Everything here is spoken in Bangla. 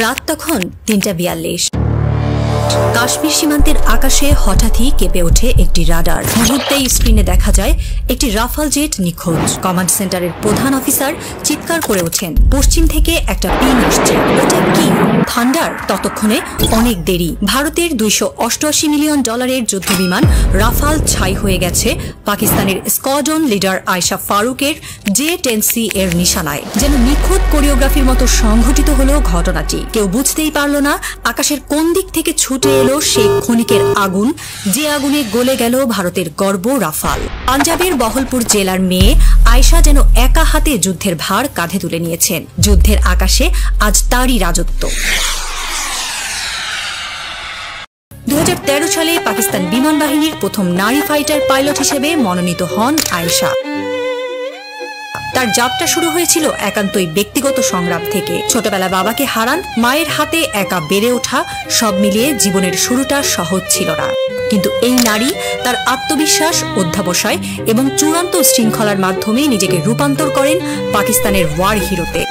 রাত তখন ৩:৪২। কাশ্মীর সীমান্তের আকাশে হঠাৎই কেঁপে ওঠে একটি রাডার। মুহূর্তেই স্ক্রিনে দেখা যায় একটি রাফাল জেট নিখোঁজ। কমান্ড সেন্টারের প্রধান অফিসার চিৎকার করে ওঠেন, পশ্চিম থেকে একটা পিন আসছে, ওটা কি থান্ডার? ততক্ষণে অনেক দেরি। ভারতের $288 মিলিয়ন যুদ্ধ বিমান রাফাল ছাই হয়ে গেছে পাকিস্তানের স্কোয়াড্রন লিডার আয়েশা ফারুকের J-10C এর নিশানায়। যেন নিখুঁত কোরিওগ্রাফির মতো সংঘটিত হলো ঘটনাটি। কেউ বুঝতেই পারল না আকাশের কোন দিক থেকে ছুটে এলো সেই ক্ষণিকের আগুন, যে আগুনে গলে গেল ভারতের গর্ব রাফাল। পাঞ্জাবের বহলপুর জেলার মেয়ে আয়েশা যেন একা হাতে যুদ্ধের ভার কাঁধে তুলে নিয়েছেন। যুদ্ধের আকাশে আজ তারই রাজত্ব। 2013 সালে পাকিস্তান বিমান বাহিনীর প্রথম নারী ফাইটার পাইলট হিসেবে মনোনীত হন আয়েশা। তার যাত্রা শুরু হয়েছিল একান্তই ব্যক্তিগত সংগ্রাম থেকে। ছোটবেলা বাবাকে হারান, মায়ের হাতে একা বেড়ে ওঠা, সব মিলিয়ে জীবনের শুরুটা সহজ ছিল না। কিন্তু এই নারী তার আত্মবিশ্বাস, অধ্যাবসায় এবং চূড়ান্ত শৃঙ্খলার মাধ্যমে নিজেকে রূপান্তর করেন পাকিস্তানের ওয়ার হিরোতে।